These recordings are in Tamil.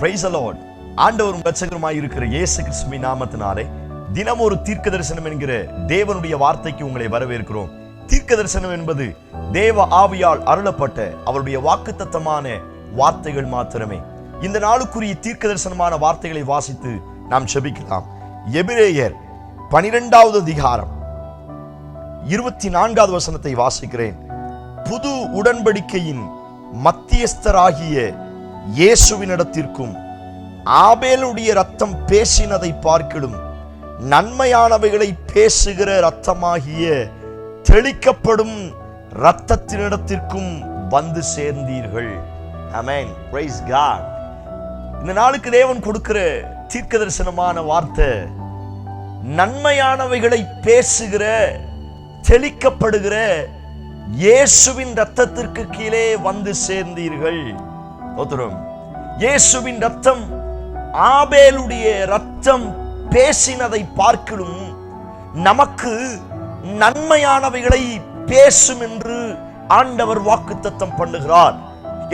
Price the Lord. ஆண்டவரும் இரட்சகருமாய் இருக்கிற இயேசு கிறிஸ்துவின் நாமத்தினாலே தினம் ஒரு தீர்க்க தரிசனம் என்கிற தேவனுடைய வார்த்தைக்கு உங்களை வரவேற்கிறோம். தீர்க்க தரிசனம் என்பது தேவ ஆவியால் அருளப்பட்ட அவருடைய வாக்குத்தத்தமான வார்த்தைகள் மாத்திரமே. இந்த நாளுக்குரிய தீர்க்க தரிசனமான வார்த்தைகளை வாசித்து நாம் ஜெபிக்கலாம். எபிரேயர் 12வது அதிகாரம் 24வது வசனத்தை வாசிக்கிறேன். புது உடன்படிக்கையின் மத்தியஸ்தராகிய இயேசுவினிடத்திற்கும் ஆபேலுடைய ரத்தம் பேசினதை பார்க்கிலும் நன்மையானவைகளை பேசுகிற ரத்தமாகிய தெளிக்கப்படும் ரத்தத்தினிடத்திற்கும் வந்து சேர்ந்தீர்கள். ஆமென். Price God. இந்த நாளுக்கு தேவன் கொடுக்கிற தீர்க்க தரிசனமான வார்த்தை, நன்மையானவைகளை பேசுகிற தெளிக்கப்படுகிற இயேசுவின் ரத்தத்திற்கு கீழே வந்து சேர்ந்தீர்கள். இயேசுவின் ரத்தம் ஆபேலுடைய ரத்தம் பேசினதை பார்க்கிலும் நமக்கு நன்மையானவைகளை பேசும் என்று ஆண்டவர் வாக்குத்தத்தம் பண்ணுகிறார்.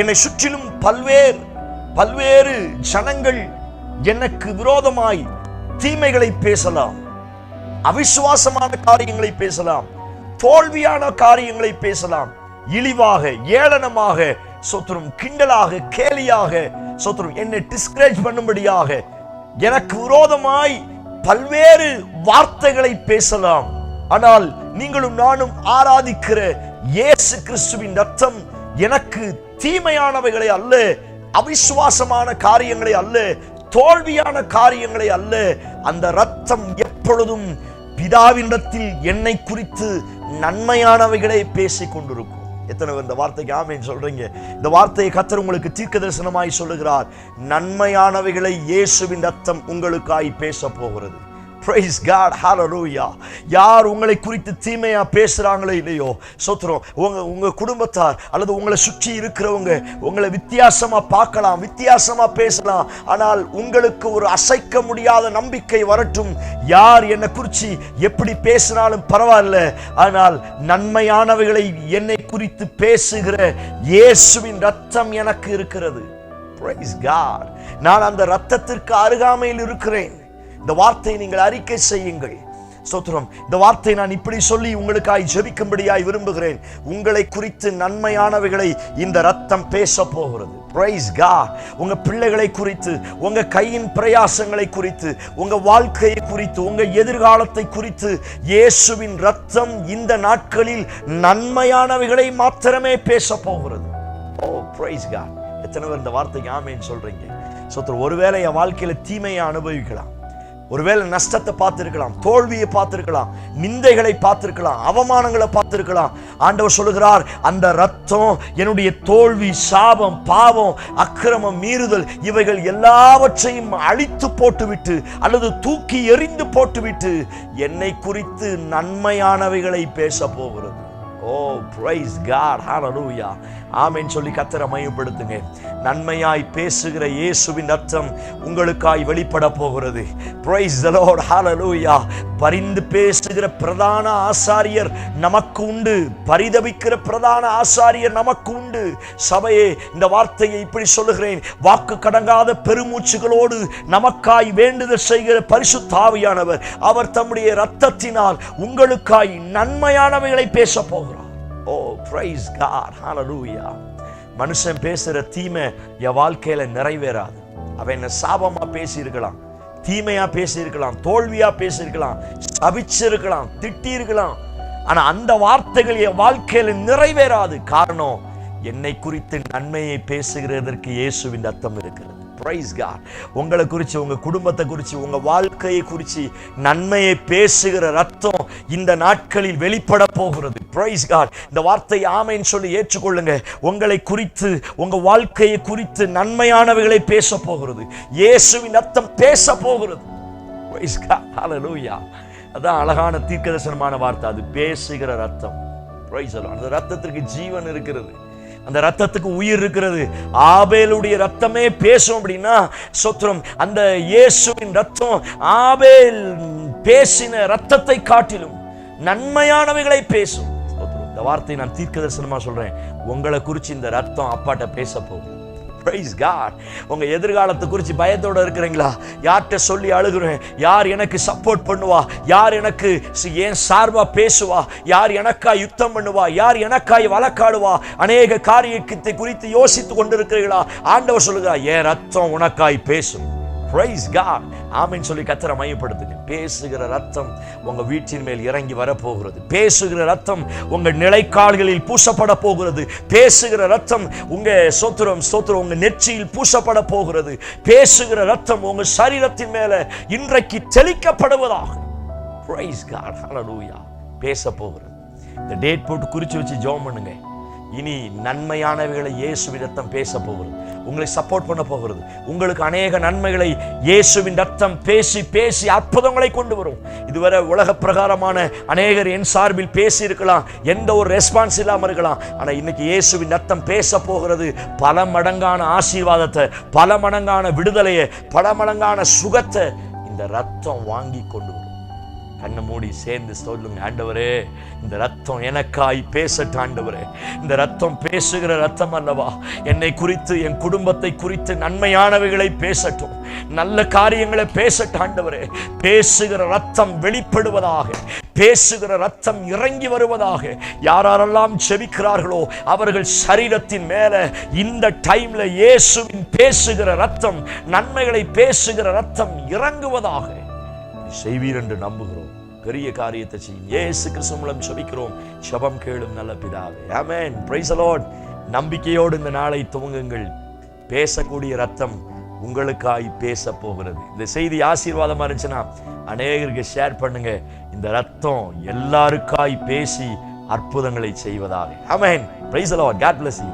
என்னை சுற்றிலும் பல்வேறு ஜனங்கள் எனக்கு விரோதமாய் தீமைகளை பேசலாம், அவிசுவாசமான காரியங்களை பேசலாம், தோல்வியான காரியங்களை பேசலாம், இழிவாக, ஏளனமாக, சோத்திரம், கிண்டலாக, கேலியாக, சோத்திரம், என்னை டிஸ்கரேஜ் பண்ணும்படியாக எனக்கு விரோதமாய் பல்வேறு வார்த்தைகளை பேசலாம். ஆனால் நீங்களும் நானும் ஆராதிக்கிற இயேசு கிறிஸ்துவின் ரத்தம் எனக்கு தீமையானவைகளை அல்ல, அவிசுவாசமான காரியங்களை அல்ல, தோல்வியான காரியங்களை அல்ல, அந்த ரத்தம் எப்பொழுதும் பிதாவினிடத்தில் என்னை குறித்து நன்மையானவைகளை பேசிக் கொண்டிருக்கும். எத்தனை பேர் இந்த வார்த்தைக்கு ஆமென் சொல்றீங்க? இந்த வார்த்தையை கர்த்தர் உங்களுக்கு தீர்க்க தரிசனமாய் சொல்லுகிறார். நன்மையானவைகளை இயேசுவின் ரத்தம் உங்களுக்காய் பேச போகிறது. Praise God, hallelujah. யார் உங்களை குறித்து தீமையா பேசுறாங்களோ இல்லையோ, சோத்திரம், உங்க குடும்பத்தார் அல்லது உங்களை சுற்றி இருக்கிறவங்க உங்களை வித்தியாசமா பார்க்கலாம், வித்தியாசமா பேசலாம். ஆனால் உங்களுக்கு ஒரு அசைக்க முடியாத நம்பிக்கை வரட்டும். யார் என்னை குறித்து எப்படி பேசினாலும் பரவாயில்ல, ஆனால் நன்மையானவைகளை என்னை குறித்து பேசுகிற இயேசுவின் ரத்தம் எனக்கு இருக்கிறது. Praise God. நான் அந்த ரத்தத்திற்கு அருகாமையில் இருக்கிறேன். இந்த வார்த்தையை நீங்கள் அறிக்கை செய்யுங்கள். ஸ்தோத்திரம். இந்த வார்த்தையை நான் இப்படி சொல்லி உங்களுக்காய் ஜெபிக்கும்படியாய் விரும்புகிறேன். உங்களை குறித்து நன்மையானவைகளை இந்த ரத்தம் பேச போகிறது. Praise God. உங்க பிள்ளைகளை குறித்து, உங்க கையின் பிரயாசங்களை குறித்து, உங்க வாழ்க்கையை குறித்து, உங்க எதிர்காலத்தை குறித்து இயேசுவின் ரத்தம் இந்த நாட்களில் நன்மையானவைகளை மாத்திரமே பேச போகிறது. ஓ பிரைஸ் காட். எத்தனை பேர் இந்த வார்த்தைக்கு ஆமென் சொல்றீங்க? ஸ்தோத்திரம். ஒருவேளை என் வாழ்க்கையில தீமையை அனுபவிக்கலாம், ஒருவேளை நஷ்டத்தை பார்த்திருக்கலாம், தோல்வியை பார்த்திருக்கலாம், நிந்தைகளை பார்த்திருக்கலாம், அவமானங்களை பார்த்திருக்கலாம். ஆண்டவர் சொல்லுகிறார், அந்த ரத்தம் என்னுடைய தோல்வி, சாபம், பாவம், அக்கிரமம், மீறுதல் இவைகள் எல்லாவற்றையும் அழித்து போட்டுவிட்டு அல்லது தூக்கி எறிந்து போட்டுவிட்டு என்னை குறித்து நன்மையானவைகளை பேச போகிறது. ஓ பிரைஸ் காட், ஹல்லேலூயா. ஆமென் சொல்லி கர்த்தரை மகிமைப்படுத்துங்க. நன்மையாய் பேசுகிற இயேசுவின் ரத்தம் உங்களுக்காய் வெளிப்பட போகிறது. பிரைஸ் தி லார்ட், ஹல்லேலூயா. பரிந்து பேசுகிற பிரதான ஆசாரியர் நமக்கு உண்டு, பரிதபிக்கிற பிரதான ஆசாரியர் நமக்கு உண்டு. சபையே, இந்த வார்த்தையை இப்படி சொல்லுகிறேன். வாக்கு கடங்காத பெருமூச்சுகளோடு நமக்காய் வேண்டுதல் செய்கிற பரிசுத்த ஆவியானவர், அவர் தம்முடைய இரத்தத்தினால் உங்களுக்காய் நன்மையானவைகளை பேச போகிறார். ஓ பிரைஸ் காட், ஹல்லேலூயா. மனுஷன் பேசுற தீமை என் வாழ்க்கையில நிறைவேறாது. அவன் என்ன சாபமா பேசியிருக்கலாம், தீமையா பேசியிருக்கலாம், தோல்வியா பேசியிருக்கலாம், சபிச்சிருக்கலாம், திட்டிருக்கலாம். ஆனா அந்த வார்த்தைகள் என் வாழ்க்கையில நிறைவேறாது. காரணம், என்னை குறித்து நன்மையை பேசுகிறதற்கு இயேசுவின் ரத்தம் இருக்கிறது. Praise God. உங்களை குறித்து, உங்க குடும்பத்தை குறித்து, உங்க வாழ்க்கையை குறித்து நன்மையை பேசுகிற ரத்தம் இந்த நாட்களில் வெளிப்பட போகிறது. Praise God. இந்த வார்த்தையை ஆமென் சொல்லி ஏற்றுக்கொள்ளுங்க. உங்களை குறித்து, உங்க வாழ்க்கையை குறித்து நன்மையானவைகளை பேச போகிறது. இயேசுவின் ரத்தம் பேச போகிறது. பிரைஸ் காட், ஹல்லேலூயா. அதான் அழகான தீர்க்கதரிசனமான வார்த்தை, அது பேசுகிற ரத்தம். Price the Lord. அந்த ரத்தத்திற்கு ஜீவன் இருக்கிறது, அந்த ரத்தத்துக்கு உயிர் இருக்கிறது. ஆபேலுடைய ரத்தமே பேசும் அப்படின்னா, சோத்திரம், அந்த இயேசுவின் ரத்தம் ஆபேல் பேசின ரத்தத்தை காட்டிலும் நன்மையானவைகளை பேசும். இந்த வார்த்தை நான் தீர்க்க தரிசனமா சொல்றேன். உங்களை குறித்து இந்த ரத்தம் அப்பாட்ட பேச போகுது. Praise God. உங்க எதிர்காலத்தை குறித்து பயத்தோட இருக்கிறீங்களா? யார்கிட்ட சொல்லி அழுகுறேன்? யார் எனக்கு சப்போர்ட் பண்ணுவா? யார் எனக்கு ஏன் சார்பா பேசுவா? யார் எனக்காய் யுத்தம் பண்ணுவா? யார் எனக்காய் வழக்காடுவா? அநேக காரியத்தை குறித்து யோசித்துக் கொண்டிருக்கிறீர்களா? ஆண்டவர் சொல்லுகிறார், என் ரத்தம் உனக்காய் பேசும். Praise God. ஆமென் சொல்லி கர்த்தரை மையப்படுத்துங்க. பேசுகிற ரத்தம் உங்க வீட்டின் மேல் இறங்கி வரப்போகிறது. பேசுகிற ரத்தம் உங்க நிலைக்கால்களில் பூசப்பட போகிறது. பேசுகிற ரத்தம் உங்க ஸ்தோத்திரம் உங்க நெற்றியில் பூசப்பட போகிறது. பேசுகிற ரத்தம் உங்க சரீரத்தின் மேல இன்றைக்கு தெளிக்கப்படுவதாக. Praise God. Hallelujah. பேச போகிறது. இந்த டேட் போட்டு குறிச்சு வச்சு ஜெபம் பண்ணுங்க. இனி நன்மையானவைகளை இயேசுவின் ரத்தம் பேச போகிறது. உங்களை சப்போர்ட் பண்ண போகிறது. உங்களுக்கு அநேக நன்மைகளை இயேசுவின் ரத்தம் பேசி பேசி அற்புதங்களை கொண்டு வரும். இதுவரை உலக பிரகாரமான அநேகர் என் சார்பில் பேசி இருக்கலாம், எந்த ஒரு ரெஸ்பான்ஸ் இல்லாமல் இருக்கலாம். ஆனால் இன்னைக்கு இயேசுவின் ரத்தம் பேச போகிறது. பல மடங்கான ஆசீர்வாதத்தை, பல மடங்கான விடுதலையை, பல மடங்கான சுகத்தை இந்த ரத்தம் வாங்கி கொண்டு வரும். கண்ணை மூடி சேர்ந்து சொல்லுங்க, ஆண்டவரே இந்த ரத்தம் எனக்காய் பேசட்டும். ஆண்டவரே இந்த ரத்தம் பேசுகிற ரத்தம் அல்லவா, என்னை குறித்து என் குடும்பத்தை குறித்து நன்மையானவைகளை பேசட்டும், நல்ல காரியங்களை பேசட்டும். ஆண்டவரே பேசுகிற ரத்தம் வெளிப்படுவதாக, பேசுகிற ரத்தம் இறங்கி வருவதாக. யாரெல்லாம் செபிக்கிறார்களோ அவர்கள் சரீரத்தின் மேல இந்த டைம்ல இயேசுவின் பேசுகிற ரத்தம், நன்மைகளை பேசுகிற ரத்தம் இறங்குவதாக செய்வீர் என்று நம்புகிறோம். பெரிய காரியத்தை செய்யும் இயேசு கிறிஸ்து மூலம் ஜெபிக்கிறோம். ஜெபம் கேளும் நல்ல பிதாவே. ஆமென். Praise the lord. நம்பிக்கையோடு இந்த நாளை துவங்குங்கள். பேசக்கூடிய ரத்தம் உங்களுக்காய் பேச போகிறது. இந்த செய்தி ஆசீர்வாதமா இருந்துச்சுன்னா அநேகருக்கு ஷேர் பண்ணுங்க. இந்த ரத்தம் எல்லாருக்காய் பேசி அற்புதங்களை செய்வதாக. ஆமென். Praise the lord. God bless you.